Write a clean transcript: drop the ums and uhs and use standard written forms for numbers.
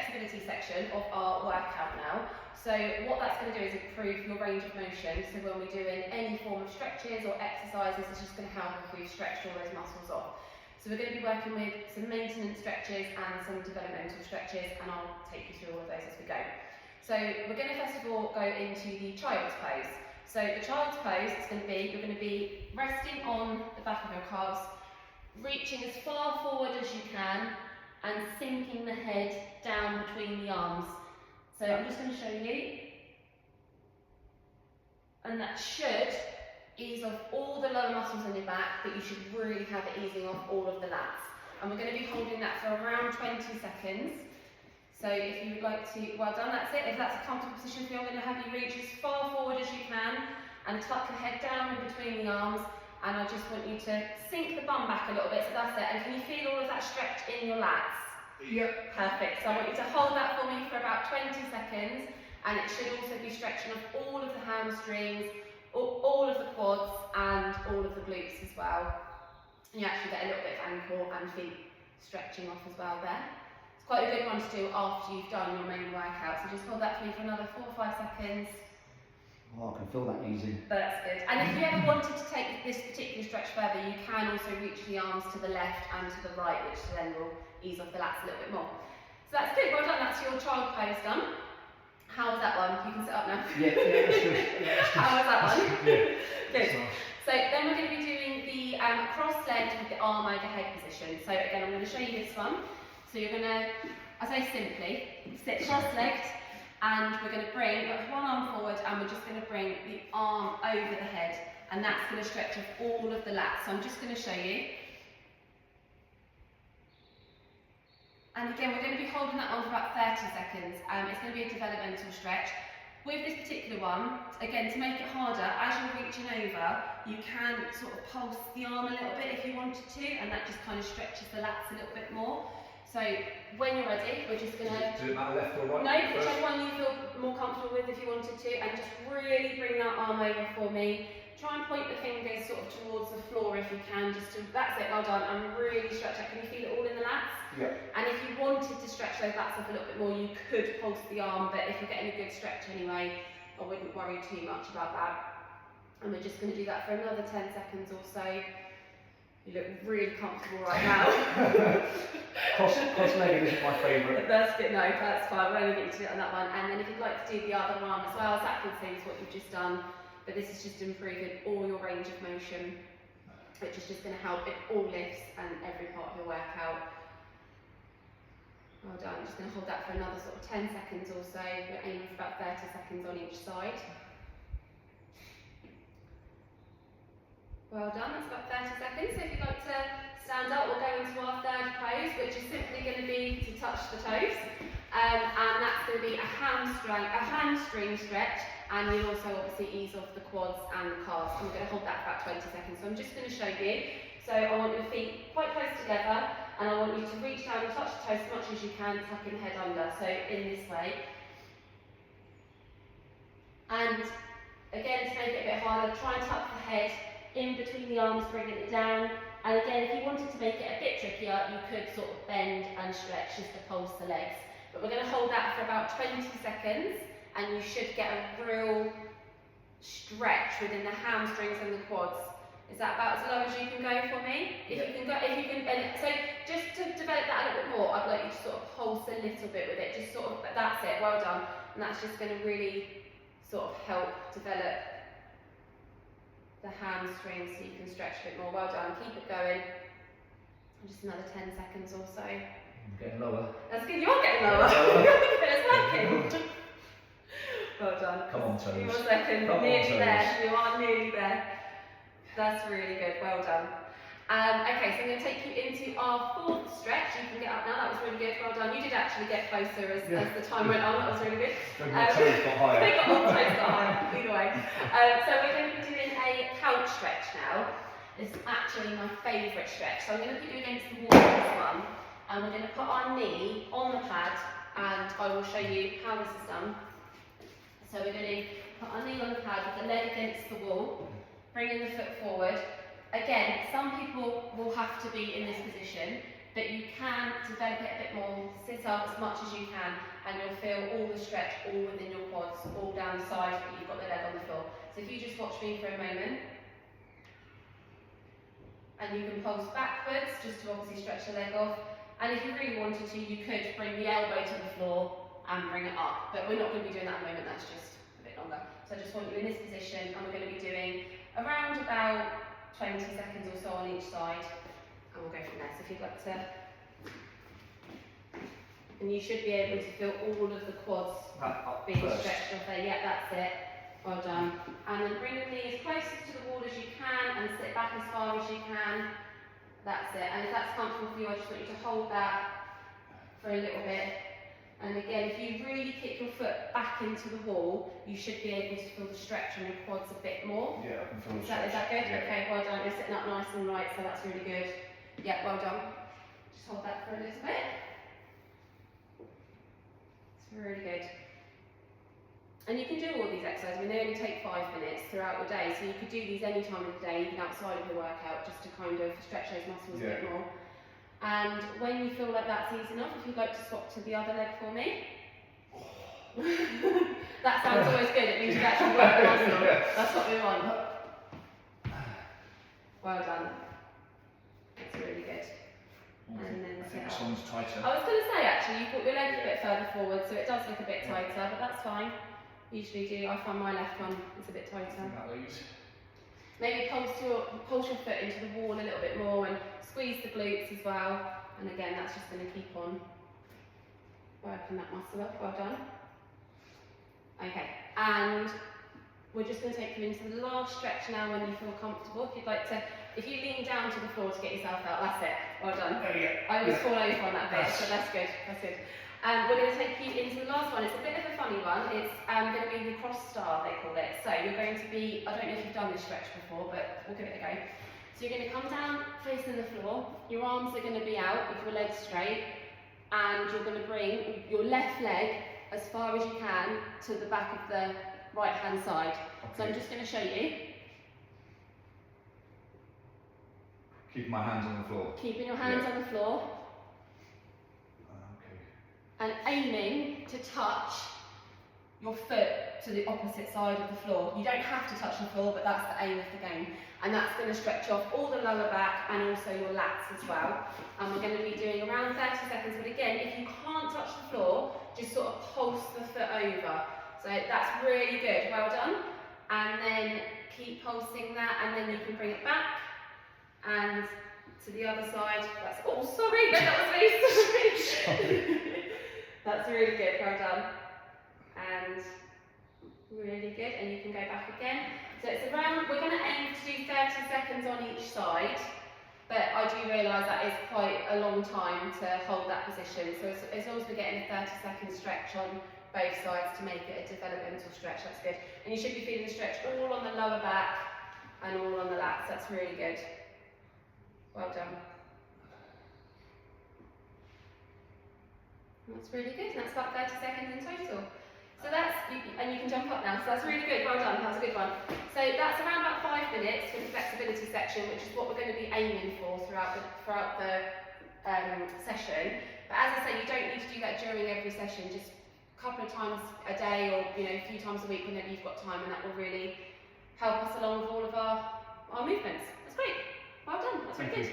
flexibility section of our workout now. So what that's going to do is improve your range of motion. So when we're doing any form of stretches or exercises, it's just going to help if we've stretched all those muscles off. So we're going to be working with some maintenance stretches and some developmental stretches, and I'll take you through all of those as we go. So we're going to first of all go into the child's pose. So the child's pose is going to be, you're going to be resting on the back of your calves, reaching as far forward as you can, and sinking the head down between the arms. So I'm just going to show you. And that should ease off all the lower muscles in your back, but you should really have it easing off all of the lats. And we're going to be holding that for around 20 seconds. So if you would like to, well done, that's it. If that's a comfortable position for you, I'm going to have you reach as far forward as you can and tuck the head down in between the arms. And I just want you to sink the bum back a little bit, so that's it. And can you feel all of that stretch in your lats? Yep. Perfect. So I want you to hold that for me for about 20 seconds, and it should also be stretching off all of the hamstrings, all of the quads, and all of the glutes as well. And you actually get a little bit of ankle and feet stretching off as well there. It's quite a good one to do after you've done your main workout. So just hold that for me for another 4 or 5 seconds. Oh, I can feel that easing. That's good. And if you ever wanted to take this particular stretch further, you can also reach the arms to the left and to the right, which then will ease off the lats a little bit more. So that's good. Well done. That's your child pose done. How was that one? You can sit up now. Yeah, that's good. Yeah, that's good. How was that one? Yeah. Good. So then we're going to be doing the cross-legged with the arm overhead position. So again, I'm going to show you this one. So you're going to, as I simply, sit cross-legged, and we're going to bring one arm forward, and we're just going to bring the arm over the head, and that's going to stretch off all of the lats. So I'm just going to show you. And again, we're going to be holding that on for about 30 seconds. It's going to be a developmental stretch. With this particular one, again, to make it harder, as you're reaching over, you can sort of pulse the arm a little bit if you wanted to, and that just kind of stretches the lats a little bit more. So when you're ready, we're just going to do it matter left or right? No, whichever one you feel more comfortable with if you wanted to, and just really bring that arm over for me. Try and point the fingers sort of towards the floor if you can, just to, that's it, well done, and really stretch that. Can you feel it all in the lats? Yeah. And if you wanted to stretch those lats up a little bit more, you could pulse the arm, but if you're getting a good stretch anyway, I wouldn't worry too much about that. And we're just going to do that for another 10 seconds or so. You look really comfortable right now. Cross-legged isn't my favourite. That's good, no, that's fine. We'll only get you to do it on that one. And then if you'd like to do the other arm as well, exactly the same as what you've just done, but this is just improving all your range of motion, which is just going to help in all lifts and every part of your workout. Well done. I'm just going to hold that for another sort of 10 seconds or so. We're aiming for about 30 seconds on each side. Well done, that's about 30 seconds. So if you'd like to stand up, we'll go into our third pose, which is simply going to be to touch the toes. And that's going to be a hamstring stretch, and you'll also obviously ease off the quads and the calves. And we're going to hold that for about 20 seconds. So I'm just going to show you. So I want your feet quite close together, and I want you to reach down and touch the toes as much as you can, tucking the head under. So in this way. And again, to make it a bit harder, try and tuck the head in between the arms, bringing it down. And again, if you wanted to make it a bit trickier, you could sort of bend and stretch just to pulse the legs. But we're going to hold that for about 20 seconds, and you should get a real stretch within the hamstrings and the quads. Is that about as low as you can go for me? If you can go, so just to develop that a little bit more, I'd like you to sort of pulse a little bit with it, just sort of, that's it, well done. And that's just going to really sort of help develop the hamstrings so you can stretch a bit more. Well done, keep it going. Just another 10 seconds or so. I'm getting lower. That's good, you're getting lower. It's working. Well done. Come on, toes. 2 more seconds, nearly there. You are nearly there. That's really good, well done. Okay, so I'm going to take you into our fourth stretch. You can get up now, that was really good, well done. You did actually get closer as the time went on, that was really good. My toes got higher. They got all toes got higher, either way. So we're going to be doing a couch stretch now. This is actually my favourite stretch. So I'm going to put you against the wall for this one, and we're going to put our knee on the pad, and I will show you how this is done. So we're going to put our knee on the pad with the leg against the wall, bringing the foot forward. Again, some people will have to be in this position. but you can develop it a bit more, sit up as much as you can, and you'll feel all the stretch all within your quads, all down the side, but you've got the leg on the floor. So if you just watch me for a moment, and you can pulse backwards, just to obviously stretch the leg off, and if you really wanted to, you could bring the elbow to the floor and bring it up, but we're not going to be doing that at the moment, that's just a bit longer. So I just want you in this position, and we're going to be doing around about 20 seconds or so on each side, and we'll go from there. So if you'd like to, and you should be able to feel all of the quads being stretched off there. Yeah, that's it. Well done. And then bring your knees closest to the wall as you can, and sit back as far as you can. That's it. And if that's comfortable for you, I just want you to hold that for a little bit. And again, if you really kick your foot back into the wall, you should be able to feel the stretch on your quads a bit more. Yeah, I can feel the Is that good? Yeah. Okay, well done. You're sitting up nice and right, so that's really good. Yeah, well done. Just hold that for a little bit. It's really good. And you can do all these exercises. I mean, they only take 5 minutes throughout your day, so you could do these any time of the day, even outside of your workout, just to kind of stretch those muscles a bit more. And when you feel like that's easy enough, if you'd like to swap to the other leg for me. That sounds always good. It means you've actually worked the muscle. That's what we want. Well done. That's really good. And then I think sit this up. one's tighter. I was going to say actually, you've got your leg a bit further forward, so it does look a bit tighter, but that's fine. Usually do. I find my left one is a bit tighter. Maybe pulse your foot into the wall a little bit more and squeeze the glutes as well. And again, that's just going to keep on working that muscle up. Well done. Okay, and we're just going to take you into the last stretch now when you feel comfortable. If you'd like to, if you lean down to the floor to get yourself out, that's it. Well done. I always fall over on that bit, so that's good. That's good. We're going to take you into the last one. It's a bit of a funny one. It's going to be the cross star, they call it. So you're going to be, I don't know if you've done this stretch before, but we'll give it a go. So you're going to come down facing the floor. Your arms are going to be out with your legs straight, and you're going to bring your left leg as far as you can to the back of the right hand side. Okay. So I'm just going to show you. Keeping my hands on the floor. Keeping your hands on the floor. And aiming to touch your foot to the opposite side of the floor. You don't have to touch the floor, but that's the aim of the game. And that's going to stretch off all the lower back and also your lats as well. And we're going to be doing around 30 seconds. But again, if you can't touch the floor, just sort of pulse the foot over. So that's really good. Well done. And then keep pulsing that, and then you can bring it back. And to the other side. That's, oh, sorry, no, that was me. Sorry. That's really good, well done. And really good, and you can go back again. So it's around, we're going to aim to do 30 seconds on each side, but I do realise that is quite a long time to hold that position. So as long as we're getting a 30-second stretch on both sides to make it a developmental stretch, that's good. And you should be feeling the stretch all on the lower back and all on the lats, that's really good. Well done. That's really good, and that's about 30 seconds in total. So that's, and you can jump up now, so that's really good, well done, that was a good one. So that's around about 5 minutes for the flexibility section, which is what we're going to be aiming for throughout the session. But as I say, you don't need to do that during every session, just a couple of times a day or a few times a week whenever you've got time, and that will really help us along with all of our movements. That's great, well done, that's really good.